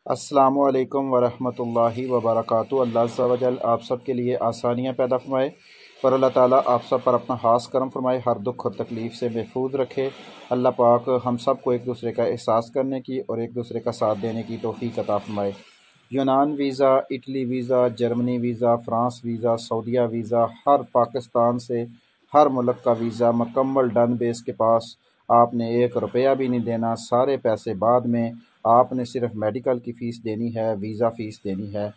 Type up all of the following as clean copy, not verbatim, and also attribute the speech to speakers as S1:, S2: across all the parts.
S1: अस्सलामुअलैकुम वरहमतुल्लाहि वबरकातुहू। अल्लाह अज़्ज़ा वजल आप सब के लिए आसानियाँ पैदा फरमाए और अल्लाह ताला आप सब पर अपना ख़ास करम फरमाए, हर दुख और तकलीफ़ से महफूज रखे। अल्लाह पाक हम सब को एक दूसरे का एहसास करने की और एक दूसरे का साथ देने की तौफ़ीक़ अता फरमाए। यूनान visa, Italy visa, Germany visa, France visa, सऊदीया वीज़ा, हर पाकिस्तान से हर मुल्क का वीज़ा मुकम्मल डन बेस के पास। आपने एक रुपया भी नहीं देना, सारे पैसे बाद में। आपने सिर्फ मेडिकल की फ़ीस देनी है, वीज़ा फ़ीस देनी है।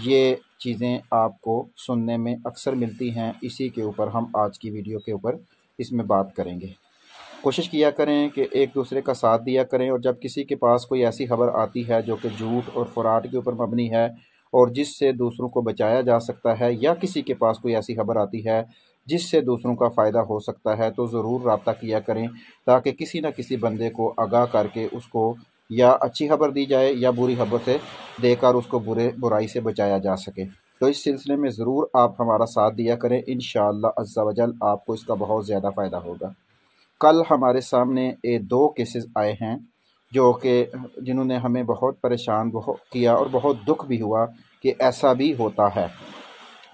S1: ये चीज़ें आपको सुनने में अक्सर मिलती हैं, इसी के ऊपर हम आज की वीडियो के ऊपर इसमें बात करेंगे। कोशिश किया करें कि एक दूसरे का साथ दिया करें, और जब किसी के पास कोई ऐसी खबर आती है जो कि झूठ और फ्रॉड के ऊपर मबनी है और जिससे दूसरों को बचाया जा सकता है, या किसी के पास कोई ऐसी खबर आती है जिससे दूसरों का फ़ायदा हो सकता है, तो ज़रूर रब्ता किया करें, ताकि किसी न किसी बंदे को आगाह करके उसको या अच्छी खबर दी जाए या बुरी खबर से देकर उसको बुराई से बचाया जा सके। तो इस सिलसिले में ज़रूर आप हमारा साथ दिया करें, इंशाअल्लाह अज़्ज़ा वजल आपको इसका बहुत ज़्यादा फ़ायदा होगा। कल हमारे सामने दो केसेस आए हैं जो कि जिन्होंने हमें बहुत परेशान बहुत किया और बहुत दुख भी हुआ कि ऐसा भी होता है,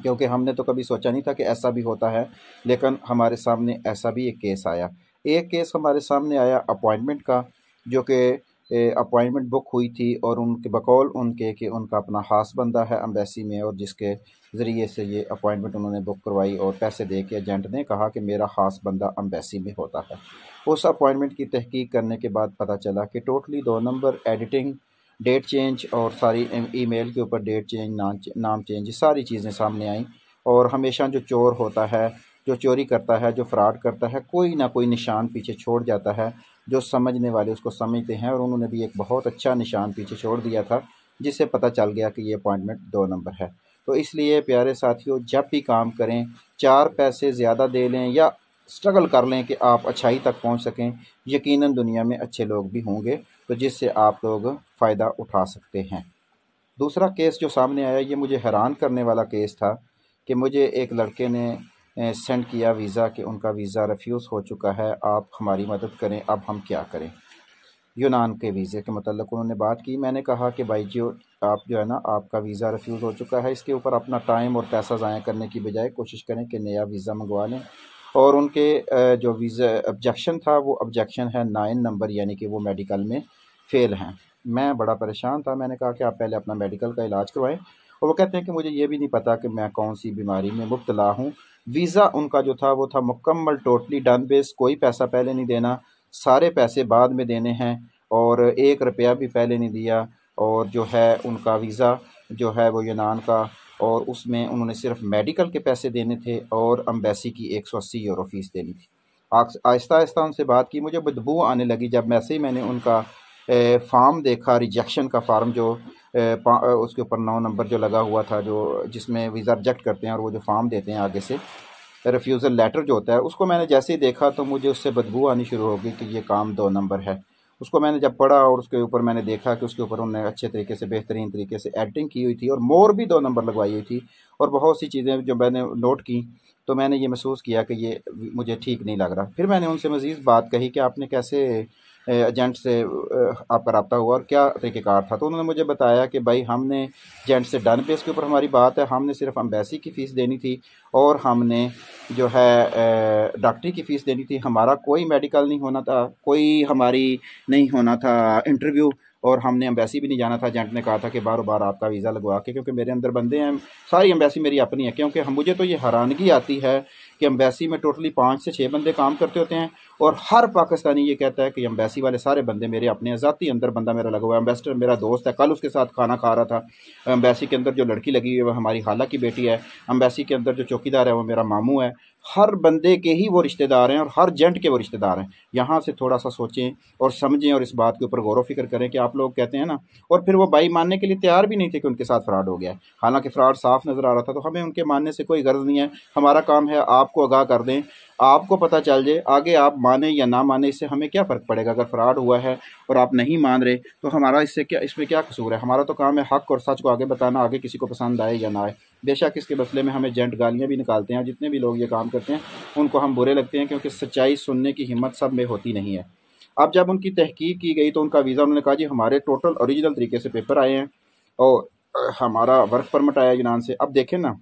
S1: क्योंकि हमने तो कभी सोचा नहीं था कि ऐसा भी होता है, लेकिन हमारे सामने ऐसा भी एक केस आया। एक केस हमारे सामने आया अपॉइंटमेंट का, जो कि अपॉइंटमेंट बुक हुई थी और उनके बकौल उनके कि उनका अपना ख़ास बंदा है एम्बेसी में, और जिसके ज़रिए से ये अपॉइंटमेंट उन्होंने बुक करवाई और पैसे दे के एजेंट ने कहा कि मेरा ख़ास बंदा एम्बेसी में होता है। उस अपॉइंटमेंट की तहकीक करने के बाद पता चला कि totally 2 number, editing, date change और सारी ईमेल के ऊपर डेट चेंज, नाम चेंज, ये सारी चीज़ें सामने आईं। और हमेशा जो चोर होता है, जो चोरी करता है, जो फ्रॉड करता है, कोई ना कोई निशान पीछे छोड़ जाता है। जो समझने वाले उसको समझते हैं, और उन्होंने भी एक बहुत अच्छा निशान पीछे छोड़ दिया था, जिससे पता चल गया कि ये अपॉइंटमेंट 2 नंबर है। तो इसलिए प्यारे साथियों, जब भी काम करें, 4 पैसे ज़्यादा दे लें या स्ट्रगल कर लें कि आप अच्छाई तक पहुंच सकें, यकीनन दुनिया में अच्छे लोग भी होंगे, तो जिससे आप लोग फ़ायदा उठा सकते हैं। दूसरा केस जो सामने आया, ये मुझे हैरान करने वाला केस था कि मुझे एक लड़के ने सेंड किया वीज़ा कि उनका वीज़ा रिफ्यूज़ हो चुका है, आप हमारी मदद करें, अब हम क्या करें। यूनान के वीज़े के मतलब उन्होंने बात की। मैंने कहा कि भाई जी, आप जो है ना, आपका वीज़ा रिफ्यूज़ हो चुका है, इसके ऊपर अपना टाइम और पैसा ज़ाया करने की बजाय कोशिश करें कि नया वीज़ा मंगवा लें। और उनके जो वीज़ा ऑब्जेक्शन था, वो ऑब्जेक्शन है 9 नंबर, यानी कि वो मेडिकल में फ़ेल हैं। मैं बड़ा परेशान था, मैंने कहा कि आप पहले अपना मेडिकल का इलाज करवाएं। और वो कहते हैं कि मुझे ये भी नहीं पता कि मैं कौन सी बीमारी में मुब्तला हूँ। वीज़ा उनका जो था वो था मुकम्मल टोटली डन बेस, कोई पैसा पहले नहीं देना, सारे पैसे बाद में देने हैं, और 1 रुपया भी पहले नहीं दिया। और जो है उनका वीज़ा जो है वो यूनान का, और उसमें उन्होंने सिर्फ मेडिकल के पैसे देने थे और एम्बेसी की 180 यूरो फ़ीस देनी थी। आहिस्ता आहिस्ता उनसे बात की, मुझे बदबू आने लगी जब मैसे ही मैंने उनका फ़ार्म देखा, रिजेक्शन का फ़ार्म जो उसके ऊपर 9 नंबर जो लगा हुआ था, जो जिसमें वीज़ा रिजेक्ट करते हैं, और वो जो फ़ार्म देते हैं आगे से रिफ्यूज़ल लेटर जो होता है, उसको मैंने जैसे ही देखा तो मुझे उससे बदबू आनी शुरू हो गई कि ये काम 2 नंबर है। उसको मैंने जब पढ़ा और उसके ऊपर मैंने देखा कि उसके ऊपर उन्होंने अच्छे तरीके से, बेहतरीन तरीके से एडिटिंग की हुई थी और मोर भी 2 नंबर लगवाई हुई थी, और बहुत सी चीज़ें जो मैंने नोट की, तो मैंने ये महसूस किया कि ये मुझे ठीक नहीं लग रहा। फिर मैंने उनसे मज़ीद बात कही कि आपने कैसे एजेंट से आपका रब्ता हुआ और क्या तरीक़ेकार था। तो उन्होंने मुझे बताया कि भाई, हमने एजेंट से डन बेस के ऊपर हमारी बात है, हमने सिर्फ एम्बेसी की फ़ीस देनी थी और हमने जो है डॉक्टरी की फ़ीस देनी थी। हमारा कोई मेडिकल नहीं होना था, कोई हमारी नहीं होना था इंटरव्यू, और हमने एम्बेसी भी नहीं जाना था। एजेंट ने कहा था कि बार बार आपका वीज़ा लगवा के, क्योंकि मेरे अंदर बंदे हैं, सारी एम्बेसी मेरी अपनी है। क्योंकि मुझे तो ये हैरानगी आती है कि एम्बेसी में टोटली 5 से 6 बंदे काम करते होते हैं, और हर पाकिस्तानी ये कहता है कि एम्बेसी वाले सारे बंदे मेरे अपने हैं। ज़ाती अंदर बंदा मेरा लगा हुआ है, एम्बेसडर मेरा दोस्त है, कल उसके साथ खाना खा रहा था। एम्बेसी के अंदर जो लड़की लगी हुई है वो हमारी खाला की बेटी है। एम्बेसी के अंदर जो चौकीदार है वो मेरा मामू है। हर बंदे के ही वो रिश्तेदार हैं और हर जेंट के वो रिश्तेदार हैं। यहाँ से थोड़ा सा सोचें और समझें और इस बात के ऊपर गौर व फिक्र करें कि आप लोग कहते हैं ना, और फिर वो भाई मानने के लिए तैयार भी नहीं थे कि उनके साथ फ्रॉड हो गया है। हालांकि फ्रॉड साफ नज़र आ रहा था, तो हमें उनके मानने से कोई गर्ज नहीं है। हमारा काम है आपको आगाह कर दें, आपको पता चल जाए। आगे आप माने या ना माने, इससे हमें क्या फ़र्क पड़ेगा। अगर फ्रॉड हुआ है और आप नहीं मान रहे, तो हमारा इसमें क्या कसूर है। हमारा तो काम है हक़ और सच को आगे बताना, आगे किसी को पसंद आए या ना आए। बेशक इसके मसले में हमें एजेंट गालियाँ भी निकालते हैं, जितने भी लोग ये काम करते हैं उनको हम बुरे लगते हैं, क्योंकि सच्चाई सुनने की हिम्मत सब में होती नहीं है। अब जब उनकी तहकीक की गई तो उनका वीज़ा, उन्होंने कहा जी हमारे टोटल ओरिजिनल तरीके से पेपर आए हैं और हमारा वर्क परमिट आया यूनान से। अब देखें ना,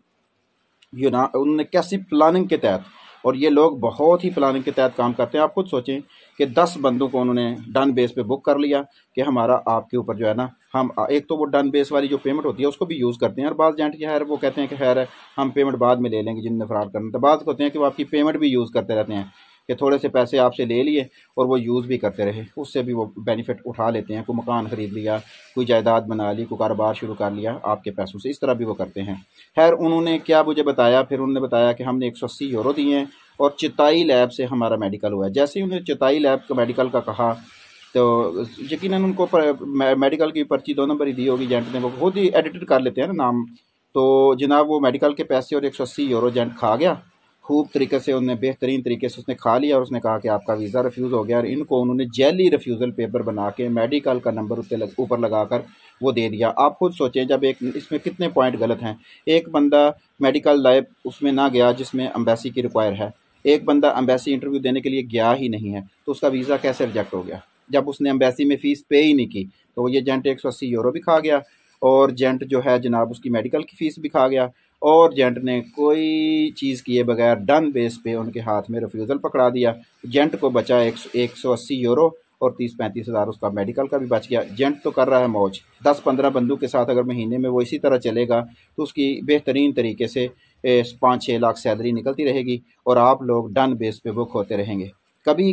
S1: यूनान उन्होंने कैसी प्लानिंग के तहत, और ये लोग बहुत ही प्लानिंग के तहत काम करते हैं। आप खुद सोचें कि 10 बंदों को उन्होंने डन बेस पे बुक कर लिया कि हमारा आपके ऊपर जो है ना, हम एक तो वो डन बेस वाली जो पेमेंट होती है उसको भी यूज़ करते हैं, और बाज़ एजेंट क्या है वो कहते हैं कि खैर हम पेमेंट बाद में ले लेंगे जिनने फ्रॉड करना, तो बात होते हैं कि वो आपकी पेमेंट भी यूज़ करते रहते हैं कि थोड़े से पैसे आपसे ले लिए और वो यूज़ भी करते रहे, उससे भी वो बेनिफिट उठा लेते हैं। कोई मकान ख़रीद लिया, कोई जायदाद बना ली, कोई कारोबार शुरू कर लिया आपके पैसों से, इस तरह भी वो करते हैं। खैर उन्होंने क्या मुझे बताया, फिर उन्होंने बताया कि हमने 180 यूरो दिए हैं और चिताई लैब से हमारा मेडिकल हुआ है। जैसे ही उन्होंने चिताई लैब का मेडिकल का कहा तो यकीनन उनको मेडिकल की पर्ची 2 नंबर ही दी होगी एजेंट ने, वो खुद ही एडिटेड कर लेते हैं ना नाम। तो जनाब वो मेडिकल के पैसे और 180 यूरो एजेंट खा गया खूब तरीके से, उन्हें बेहतरीन तरीके से उसने खा लिया और उसने कहा कि आपका वीज़ा रिफ्यूज़ हो गया। और इनको उन्होंने जेली रिफ्यूज़ल पेपर बना के मेडिकल का नंबर ऊपर लगा कर वो दे दिया। आप खुद सोचें, जब एक इसमें कितने पॉइंट गलत हैं। एक बंदा मेडिकल लैब उसमें ना गया जिसमें एम्बेसी की रिक्वायर है, एक बंदा एम्बेसी इंटरव्यू देने के लिए गया ही नहीं है, तो उसका वीज़ा कैसे रिजेक्ट हो गया जब उसने एम्बेसी में फ़ीस पे ही नहीं की। तो ये एजेंट 180 यूरो भी खा गया और एजेंट जो है जनाब उसकी मेडिकल की फ़ीस भी खा गया, और एजेंट ने कोई चीज़ किए बगैर डन बेस पे उनके हाथ में रिफ्यूज़ल पकड़ा दिया। एजेंट को बचा 180 यूरो और 30-35 हज़ार उसका मेडिकल का भी बच गया। एजेंट तो कर रहा है मौज, 10-15 बंदों के साथ अगर महीने में वो इसी तरह चलेगा तो उसकी बेहतरीन तरीके से 5-6 लाख सैलरी निकलती रहेगी और आप लोग डन बेस पे बुक होते रहेंगे। कभी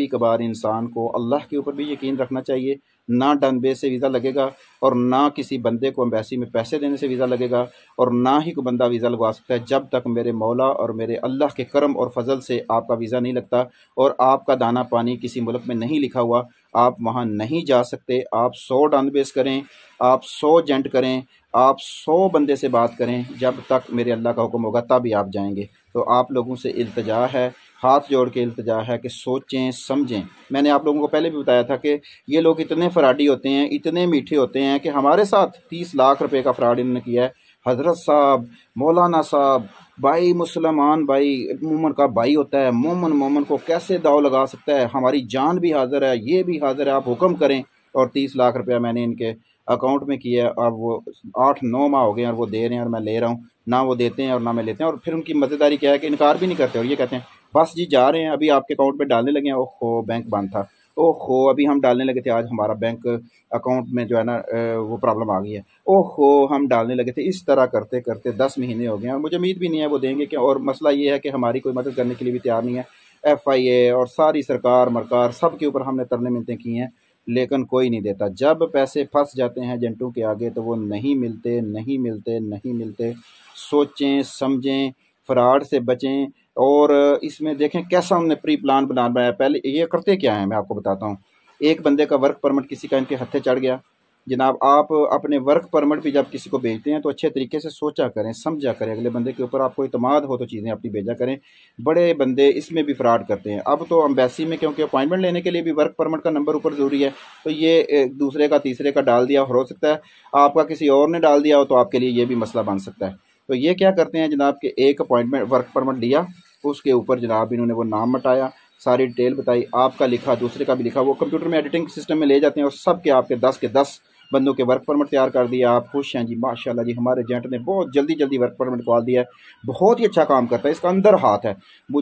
S1: कभार इंसान को अल्लाह के ऊपर भी यकीन रखना चाहिए। ना डन बेस से वीज़ा लगेगा और ना किसी बंदे को एम्बेसी में पैसे देने से वीज़ा लगेगा और ना ही कोई बंदा वीज़ा लगवा सकता है जब तक मेरे मौला और मेरे अल्लाह के करम और फजल से आपका वीज़ा नहीं लगता और आपका दाना पानी किसी मुल्क में नहीं लिखा हुआ, आप वहाँ नहीं जा सकते। आप 100 डन बेस करें, आप 100 एजेंट करें, आप 100 बंदे से बात करें, जब तक मेरे अल्लाह का हुक्म होगा तभी आप जाएंगे। तो आप लोगों से इल्तिजा है, हाथ जोड़ के इल्तिजा है कि सोचें समझें। मैंने आप लोगों को पहले भी बताया था कि ये लोग इतने फ़राडी होते हैं, इतने मीठे होते हैं कि हमारे साथ 30 लाख रुपए का फ़्रॉड इन्होंने किया है। हज़रत साहब, मौलाना साहब, भाई मुसलमान भाई मोमन का भाई होता है, मोमन को कैसे दाव लगा सकता है, हमारी जान भी हाजिर है, ये भी हाजिर है, आप हुक्म करें। और 30 लाख रुपया मैंने इनके अकाउंट में किया है और वो 8-9 माह हो गए और वो दे रहे हैं और मैं ले रहा हूँ। ना वो देते हैं और ना मैं लेते हैं। और फिर उनकी मज़ेदारी क्या है कि इनकार भी नहीं करते और ये कहते हैं बस जी जा रहे हैं, अभी आपके अकाउंट में डालने लगे हैं, ओहो बैंक बंद था, ओहो अभी हम डालने लगे थे, आज हमारा बैंक अकाउंट में जो है ना वो प्रॉब्लम आ गई है, ओहो हम डालने लगे थे। इस तरह करते करते 10 महीने हो गए हैं और मुझे उम्मीद भी नहीं है वो देंगे कि। और मसला ये है कि हमारी कोई मदद करने के लिए भी तैयार नहीं है। FIA और सारी सरकार मरकार सब के ऊपर हमने तरले मिलते किए हैं लेकिन कोई नहीं देता। जब पैसे फंस जाते हैं एजेंटों के आगे तो वो नहीं मिलते, नहीं मिलते, नहीं मिलते। सोचें समझें, फ्रॉड से बचें। और इसमें देखें कैसा उन्होंने प्री प्लान बनाया। पहले ये करते क्या है मैं आपको बताता हूँ। एक बंदे का वर्क परमिट किसी का इनके हत्थे चढ़ गया, जनाब आप अपने वर्क परमिट भी जब किसी को भेजते हैं तो अच्छे तरीके से सोचा करें, समझा करें, अगले बंदे के ऊपर आपको इतमाद हो तो चीज़ें अपनी भेजा करें। बड़े बंदे इसमें भी फ्रॉड करते हैं। अब तो एम्बेसी में क्योंकि अपॉइंटमेंट लेने के लिए भी वर्क परमिट का नंबर ऊपर ज़रूरी है, तो ये एक दूसरे का तीसरे का डाल दिया, हो सकता है आपका किसी और ने डाल दिया हो तो आपके लिए ये भी मसला बन सकता है। तो ये क्या करते हैं जनाब कि एक अपॉइंटमेंट वर्क परमिट लिया, उसके ऊपर जनाब इन्होंने वो नाम मटाया, सारी डिटेल बताई, आपका लिखा, दूसरे का भी लिखा, वो कंप्यूटर में एडिटिंग सिस्टम में ले जाते हैं और सब के आपके 10 के 10 बंदों के वर्क परमिट तैयार कर दिया। आप खुश हैं जी, माशाल्लाह जी हमारे एजेंट ने बहुत जल्दी वर्क परमिट निकाल दिया है, बहुत ही अच्छा काम करता है, इसका अंदर हाथ है,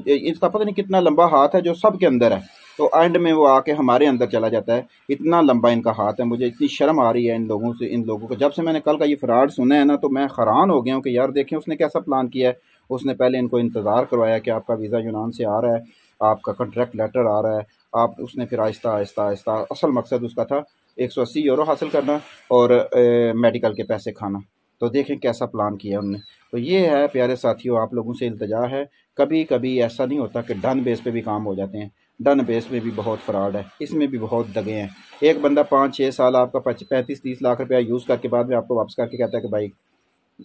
S1: इसका पता नहीं कितना लंबा हाथ है जो सबके अंदर है। तो एंड में वो आके हमारे अंदर चला जाता है, इतना लंबा इनका हाथ है। मुझे इतनी शर्म आ रही है इन लोगों को। जब से मैंने कल का ये फ्रॉड सुना है ना तो मैं हैरान हो गया हूँ कि यार देखें उसने कैसा प्लान किया है। उसने पहले इनको इंतज़ार करवाया कि आपका वीज़ा यूनान से आ रहा है, आपका कॉन्ट्रैक्ट लेटर आ रहा है, आप उसने फिर आहिस्ता आहिस्ता असल मकसद उसका था 180 यूरो हासिल करना और मेडिकल के पैसे खाना। तो देखें कैसा प्लान किया उनने। तो ये है प्यारे साथियों, आप लोगों से इल्तिजा है, कभी कभी ऐसा नहीं होता कि डन बेस पे भी काम हो जाते हैं। डन बेस में भी बहुत फ्रॉड है, इसमें भी बहुत दगे हैं। एक बंदा 5-6 साल आपका 35-30 लाख रुपया यूज़ करके बाद में आपको वापस करके कहता है कि भाई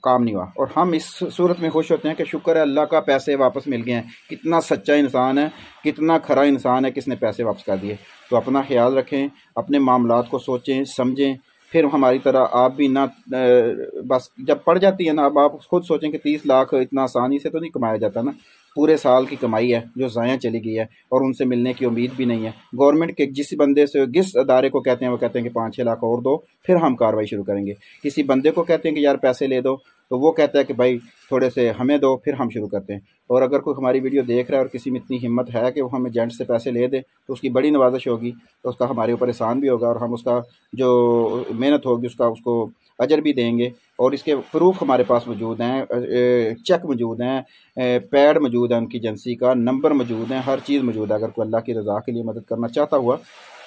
S1: काम नहीं हुआ, और हम इस सूरत में खुश होते हैं कि शुक्र है अल्लाह का पैसे वापस मिल गए हैं। कितना सच्चा इंसान है, कितना खरा इंसान है किसने पैसे वापस कर दिए। तो अपना ख्याल रखें, अपने मामलात को सोचें समझें, फिर हमारी तरह आप भी ना बस जब पड़ जाती है ना, अब आप खुद सोचें कि 30 लाख इतना आसानी से तो नहीं कमाया जाता ना। पूरे साल की कमाई है जो ज़ाया चली गई है और उनसे मिलने की उम्मीद भी नहीं है। गवर्नमेंट के जिस बंदे से जिस अदारे को कहते हैं वो कहते हैं कि 5-6 लाख और दो फिर हम कार्रवाई शुरू करेंगे। किसी बंदे को कहते हैं कि यार पैसे ले दो तो वो कहता है कि भाई थोड़े से हमें दो फिर हम शुरू करते हैं। और अगर कोई हमारी वीडियो देख रहा है और किसी में इतनी हिम्मत है कि वो हमें एजेंट से पैसे ले दे तो उसकी बड़ी नवाजिश होगी, तो उसका हमारे ऊपर एहसान भी होगा और हम उसका जो मेहनत होगी उसका उसको अजर भी देंगे। और इसके प्रूफ हमारे पास मौजूद हैं, चेक मौजूद हैं, पैड मौजूद है, उनकी एजेंसी का नंबर मौजूद है, हर चीज़ मौजूद है। अगर कोई अल्लाह की रज़ा के लिए मदद करना चाहता हुआ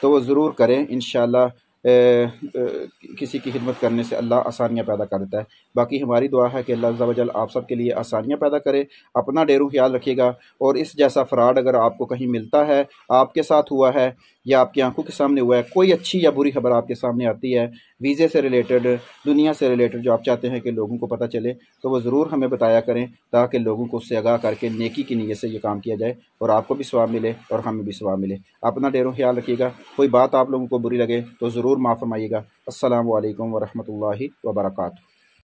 S1: तो वो ज़रूर करें। इंशाअल्लाह किसी की खिदमत करने से अल्लाह आसानियाँ पैदा कर देता है। बाकी हमारी दुआ है कि अल्लाह अज़्ज़ा वजल आप सब के लिए आसानियाँ पैदा करे। अपना डेरू ख्याल रखिएगा और इस जैसा फ़्रॉड अगर आपको कहीं मिलता है, आपके साथ हुआ है या आपकी आंखों के सामने हुआ है, कोई अच्छी या बुरी खबर आपके सामने आती है वीज़े से रिलेटेड, दुनिया से रिलेटेड, जो आप चाहते हैं कि लोगों को पता चले, तो वो ज़रूर हमें बताया करें ताकि लोगों को उससे आगाह करके नेकी की नीयत से ये काम किया जाए और आपको भी सवाब मिले और हमें भी सवाब मिले। अपना डेरू ख्याल रखिएगा। कोई बात आप लोगों को बुरी लगे तो ज़रूर माफ़ फरमाइएगा। अस्सलामु अलैकुम वरहमतुल्लाहि वबरकातुहू।